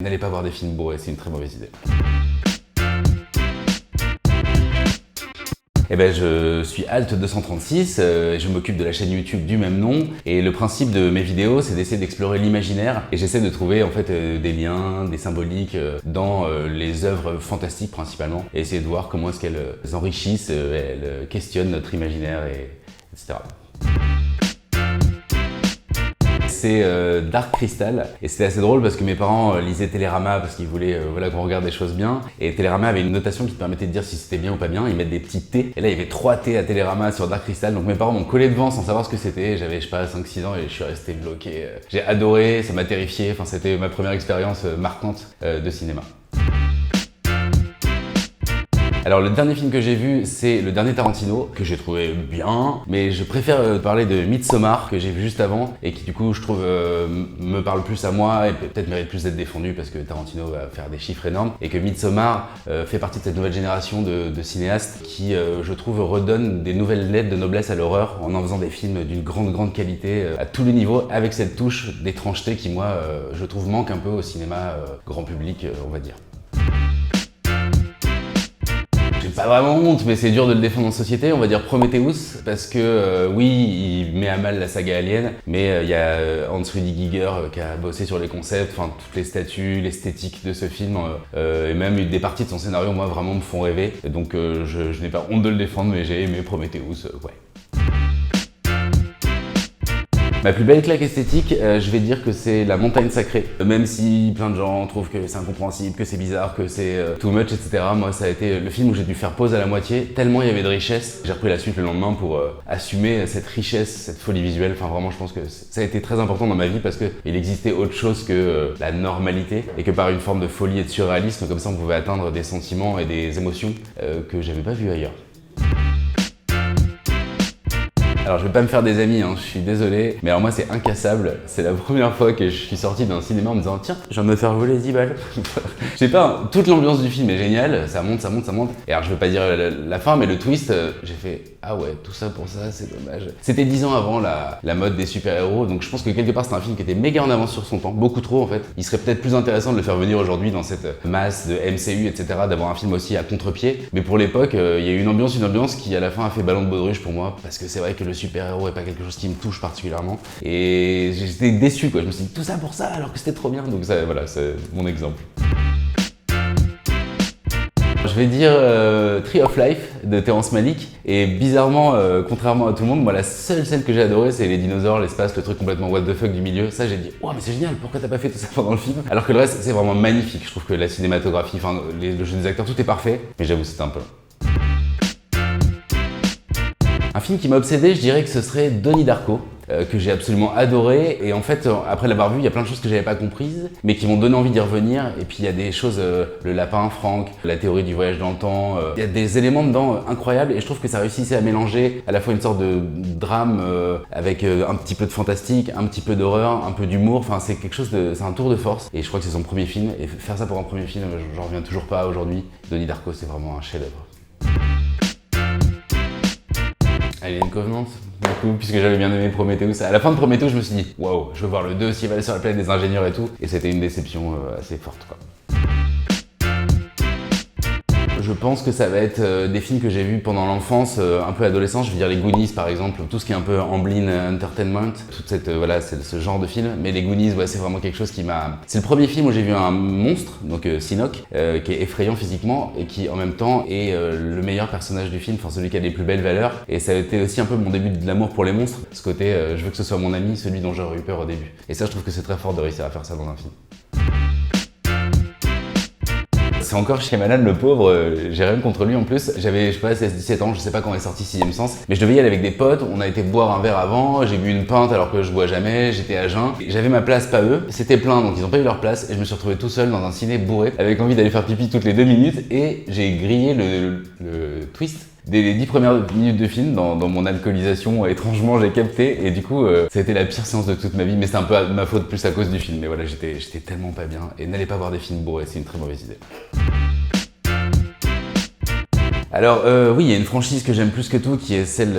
N'allez pas voir des films bourrés, c'est une très mauvaise idée. Eh ben, je suis Alt236, je m'occupe de la chaîne YouTube du même nom, et le principe de mes vidéos, c'est d'essayer d'explorer l'imaginaire, et j'essaie de trouver en fait des liens, des symboliques dans les œuvres fantastiques principalement, et essayer de voir comment est-ce qu'elles enrichissent, elles questionnent notre imaginaire, etc. C'est Dark Crystal, et c'était assez drôle parce que mes parents lisaient Télérama parce qu'ils voulaient voilà, qu'on regarde des choses bien, et Télérama avait une notation qui te permettait de dire si c'était bien ou pas bien. Ils mettent des petits T, et là il y avait 3 T à Télérama sur Dark Crystal, donc mes parents m'ont collé devant sans savoir ce que c'était. J'avais je sais pas 5-6 ans et je suis resté bloqué. J'ai adoré, ça m'a terrifié, enfin c'était ma première expérience marquante de cinéma. Alors le dernier film que j'ai vu, c'est le dernier Tarantino, que j'ai trouvé bien, mais je préfère parler de Midsommar, que j'ai vu juste avant, et qui du coup je trouve me parle plus à moi, et peut-être mérite plus d'être défendu, parce que Tarantino va faire des chiffres énormes, et que Midsommar fait partie de cette nouvelle génération de cinéastes qui, je trouve, redonnent des nouvelles lettres de noblesse à l'horreur, en faisant des films d'une grande qualité, à tous les niveaux, avec cette touche d'étrangeté qui, moi, je trouve manque un peu au cinéma grand public, on va dire. J'ai pas vraiment honte, mais c'est dur de le défendre en société. On va dire Prometheus, parce que oui, il met à mal la saga Alien, mais il y a Hans-Rudi Giger qui a bossé sur les concepts, enfin toutes les statues, l'esthétique de ce film, et même des parties de son scénario, moi, vraiment me font rêver. Et donc je n'ai pas honte de le défendre, mais j'ai aimé Prometheus, ouais. Ma plus belle claque esthétique, je vais dire que c'est La Montagne Sacrée. Même si plein de gens trouvent que c'est incompréhensible, que c'est bizarre, que c'est too much, etc. Moi, ça a été le film où j'ai dû faire pause à la moitié, tellement il y avait de richesse. J'ai repris la suite le lendemain pour assumer cette richesse, cette folie visuelle. Enfin, vraiment, je pense que ça a été très important dans ma vie parce qu'il existait autre chose que la normalité, et que par une forme de folie et de surréalisme, comme ça, on pouvait atteindre des sentiments et des émotions que j'avais pas vu ailleurs. Alors je vais pas me faire des amis, hein, je suis désolé, mais alors moi c'est Incassable. C'est la première fois que je suis sorti d'un cinéma en me disant tiens, je viens de me faire voler 10 balles. Je sais pas, toute l'ambiance du film est géniale, ça monte. Et alors je veux pas dire la fin, mais le twist, j'ai fait ah ouais, tout ça pour ça, c'est dommage. C'était 10 ans avant la mode des super-héros, donc je pense que quelque part c'est un film qui était méga en avance sur son temps, beaucoup trop en fait. Il serait peut-être plus intéressant de le faire venir aujourd'hui dans cette masse de MCU, etc., d'avoir un film aussi à contre-pied. Mais pour l'époque, il y a eu une ambiance qui à la fin a fait ballon de baudruche pour moi, parce que c'est vrai que le super-héros est pas quelque chose qui me touche particulièrement. Et j'étais déçu quoi, je me suis dit tout ça pour ça alors que c'était trop bien, donc ça, voilà, c'est mon exemple. Je vais dire Tree of Life de Terrence Malick, et bizarrement, contrairement à tout le monde, moi la seule scène que j'ai adorée c'est les dinosaures, l'espace, le truc complètement what the fuck du milieu. Ça j'ai dit oh mais c'est génial, pourquoi t'as pas fait tout ça pendant le film? Alors que le reste c'est vraiment magnifique, je trouve que la cinématographie, enfin le jeu des acteurs, tout est parfait, mais j'avoue c'était un peu... Un film qui m'a obsédé, je dirais que ce serait Donnie Darko, que j'ai absolument adoré, et en fait après l'avoir vu il y a plein de choses que j'avais pas comprises mais qui m'ont donné envie d'y revenir. Et puis il y a des choses, le lapin Frank, la théorie du voyage dans le temps, il y a des éléments dedans incroyables, et je trouve que ça réussissait à mélanger à la fois une sorte de drame avec un petit peu de fantastique, un petit peu d'horreur, un peu d'humour. Enfin c'est quelque chose de, c'est un tour de force, et je crois que c'est son premier film, et faire ça pour un premier film, j'en reviens toujours pas aujourd'hui. Donnie Darko c'est vraiment un chef-d'œuvre. Alien Covenant, du coup, puisque j'avais bien aimé Prometheus. À la fin de Prometheus, je me suis dit, waouh, je veux voir le 2 s'il va aller sur la planète des ingénieurs et tout. Et c'était une déception assez forte, quoi. Je pense que ça va être des films que j'ai vus pendant l'enfance, un peu adolescence. Je veux dire les Goonies par exemple, tout ce qui est un peu Amblin Entertainment, toute cette voilà, c'est ce genre de film. Mais les Goonies, ouais, c'est vraiment quelque chose qui m'a... C'est le premier film où j'ai vu un monstre, donc Sinoc, qui est effrayant physiquement et qui en même temps est le meilleur personnage du film, enfin celui qui a les plus belles valeurs. Et ça a été aussi un peu mon début de l'amour pour les monstres, ce côté je veux que ce soit mon ami, celui dont j'aurais eu peur au début. Et ça, je trouve que c'est très fort de réussir à faire ça dans un film. C'est encore Shyamalan, le pauvre, j'ai rien contre lui en plus. J'avais, je sais pas, 16-17 ans, je sais pas quand est sorti Sixième Sens, mais je devais y aller avec des potes, on a été boire un verre avant, j'ai bu une pinte alors que je bois jamais, j'étais à jeun. J'avais ma place, pas eux, c'était plein donc ils ont pas eu leur place, et je me suis retrouvé tout seul dans un ciné bourré, avec envie d'aller faire pipi toutes les 2 minutes, et j'ai grillé le twist. Dès les 10 premières minutes de film, dans mon alcoolisation, étrangement j'ai capté, et du coup ça a été la pire séance de toute ma vie, mais c'est un peu ma faute plus à cause du film, mais voilà, j'étais tellement pas bien, et n'allez pas voir des films bourrés, c'est une très mauvaise idée. Alors oui, il y a une franchise que j'aime plus que tout qui est celle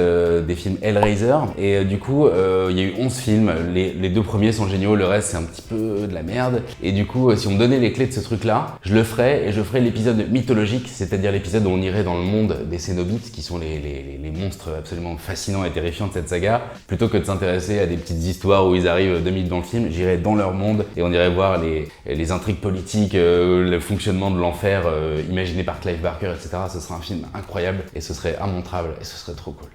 des films Hellraiser, et du coup il y a eu 11 films, les 2 premiers sont géniaux, le reste c'est un petit peu peu de la merde. Et du coup, si on me donnait les clés de ce truc-là, je le ferais et je ferais l'épisode mythologique, c'est-à-dire l'épisode où on irait dans le monde des Cénobites, qui sont les monstres absolument fascinants et terrifiants de cette saga. Plutôt que de s'intéresser à des petites histoires où ils arrivent 2 minutes dans le film, j'irais dans leur monde et on irait voir les intrigues politiques, le fonctionnement de l'enfer imaginé par Clive Barker, etc. Ce serait un film incroyable et ce serait immontrable et ce serait trop cool.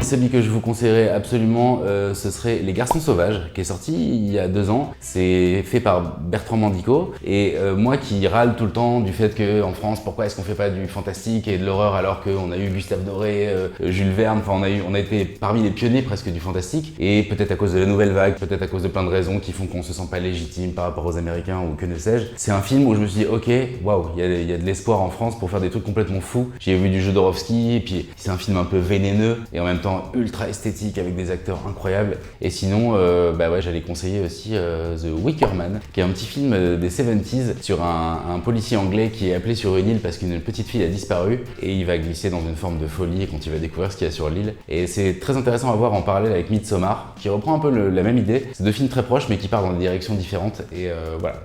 Celui que je vous conseillerais absolument, ce serait Les Garçons Sauvages, qui est sorti il y a 2 ans. C'est fait par Bertrand Mandico. Et moi qui râle tout le temps du fait qu'en France, pourquoi est-ce qu'on fait pas du fantastique et de l'horreur alors qu'on a eu Gustave Doré, Jules Verne, enfin on a été parmi les pionniers presque du fantastique. Et peut-être à cause de la nouvelle vague, peut-être à cause de plein de raisons qui font qu'on se sent pas légitime par rapport aux Américains ou que ne sais-je. C'est un film où je me suis dit, ok, waouh, il y a de l'espoir en France pour faire des trucs complètement fous. J'ai vu du Jodorowsky, et puis c'est un film un peu vénéneux et en même temps ultra esthétique avec des acteurs incroyables. Et sinon, j'allais conseiller aussi The Wicker Man, qui est un petit film des 70s sur un policier anglais qui est appelé sur une île parce qu'une petite fille a disparu et il va glisser dans une forme de folie quand il va découvrir ce qu'il y a sur l'île. Et c'est très intéressant à voir en parallèle avec Midsommar, qui reprend un peu la même idée. C'est 2 films très proches mais qui partent dans des directions différentes et voilà.